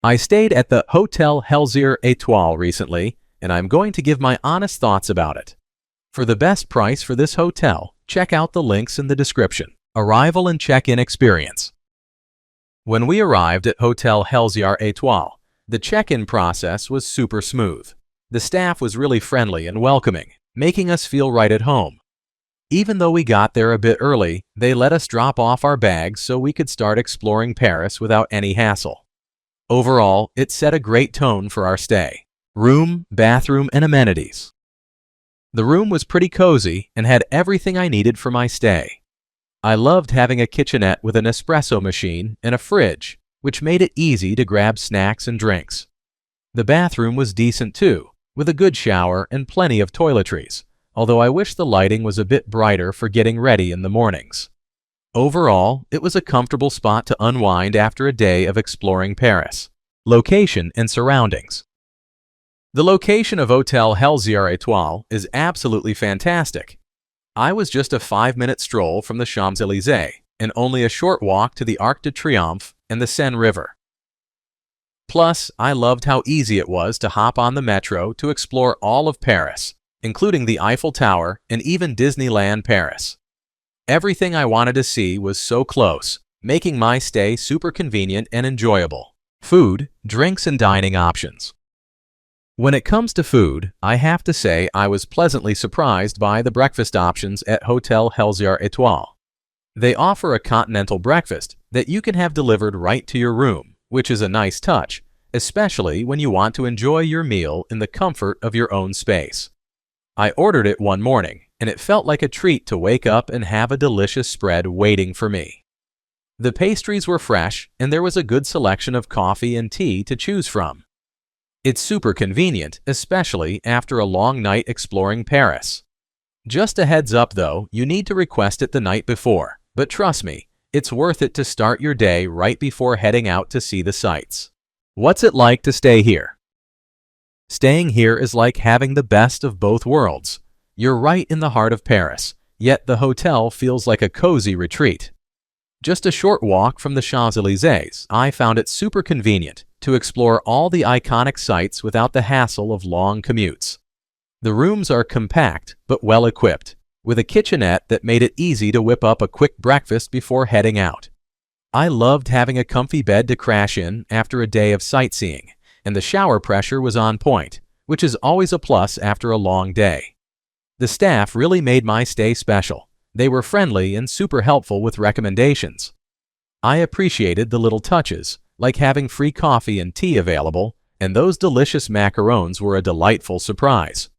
I stayed at the Hôtel Helzear Etoile recently, and I'm going to give my honest thoughts about it. For the best price for this hotel, check out the links in the description. Arrival and check-in experience. When we arrived at Hôtel Helzear Etoile, the check-in process was super smooth. The staff was really friendly and welcoming, making us feel right at home. Even though we got there a bit early, they let us drop off our bags so we could start exploring Paris without any hassle. Overall, it set a great tone for our stay. Room, bathroom, and amenities. The room was pretty cozy and had everything I needed for my stay. I loved having a kitchenette with an espresso machine and a fridge, which made it easy to grab snacks and drinks. The bathroom was decent too, with a good shower and plenty of toiletries, although I wish the lighting was a bit brighter for getting ready in the mornings. Overall, it was a comfortable spot to unwind after a day of exploring Paris. Location and surroundings. The location of Hôtel Helzear Etoile is absolutely fantastic. I was just a 5-minute stroll from the Champs-Élysées and only a short walk to the Arc de Triomphe and the Seine River. Plus, I loved how easy it was to hop on the metro to explore all of Paris, including the Eiffel Tower and even Disneyland Paris. Everything I wanted to see was so close, making my stay super convenient and enjoyable. Food, drinks, and dining options. When it comes to food, I have to say I was pleasantly surprised by the breakfast options at Hôtel Helzear Etoile. They offer a continental breakfast that you can have delivered right to your room, which is a nice touch, especially when you want to enjoy your meal in the comfort of your own space. I ordered it one morning, and it felt like a treat to wake up and have a delicious spread waiting for me. The pastries were fresh, and there was a good selection of coffee and tea to choose from. It's super convenient, especially after a long night exploring Paris. Just a heads up though, you need to request it the night before, but trust me, it's worth it to start your day right before heading out to see the sights. What's it like to stay here? Staying here is like having the best of both worlds. You're right in the heart of Paris, yet the hotel feels like a cozy retreat. Just a short walk from the Champs-Élysées, I found it super convenient to explore all the iconic sites without the hassle of long commutes. The rooms are compact but well equipped, with a kitchenette that made it easy to whip up a quick breakfast before heading out. I loved having a comfy bed to crash in after a day of sightseeing, and the shower pressure was on point, which is always a plus after a long day. The staff really made my stay special. They were friendly and super helpful with recommendations. I appreciated the little touches, like having free coffee and tea available, and those delicious macarons were a delightful surprise.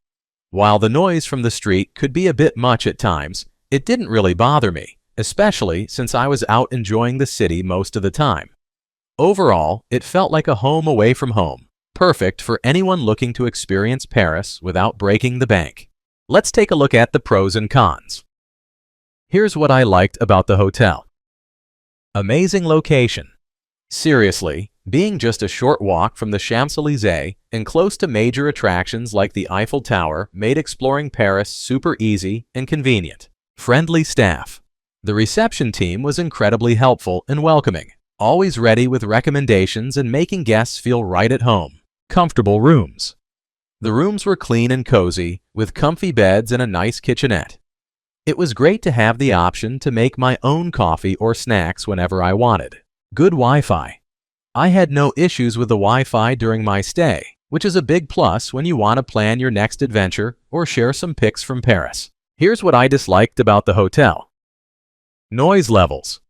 While the noise from the street could be a bit much at times, it didn't really bother me, especially since I was out enjoying the city most of the time. Overall, it felt like a home away from home, perfect for anyone looking to experience Paris without breaking the bank. Let's take a look at the pros and cons. Here's what I liked about the hotel. Amazing location. Seriously, being just a short walk from the Champs-Élysées and close to major attractions like the Eiffel Tower made exploring Paris super easy and convenient. Friendly staff. The reception team was incredibly helpful and welcoming, always ready with recommendations and making guests feel right at home. Comfortable rooms. The rooms were clean and cozy, with comfy beds and a nice kitchenette. It was great to have the option to make my own coffee or snacks whenever I wanted. Good Wi-Fi. I had no issues with the Wi-Fi during my stay, which is a big plus when you want to plan your next adventure or share some pics from Paris. Here's what I disliked about the hotel. Noise levels.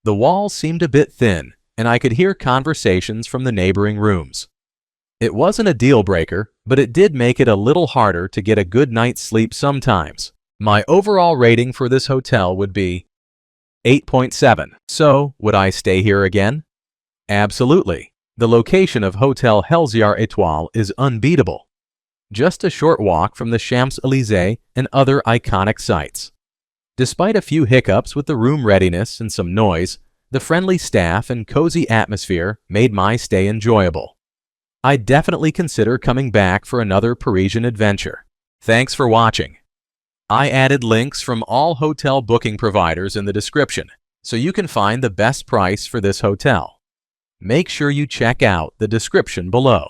The walls seemed a bit thin, and I could hear conversations from the neighboring rooms. It wasn't a deal breaker, but it did make it a little harder to get a good night's sleep sometimes. My overall rating for this hotel would be 8.7. So, would I stay here again? Absolutely. The location of Hôtel Helzear Etoile is unbeatable. Just a short walk from the Champs-Élysées and other iconic sites. Despite a few hiccups with the room readiness and some noise, the friendly staff and cozy atmosphere made my stay enjoyable. I'd definitely consider coming back for another Parisian adventure. Thanks for watching. I added links from all hotel booking providers in the description, so you can find the best price for this hotel. make sure you check out the description below.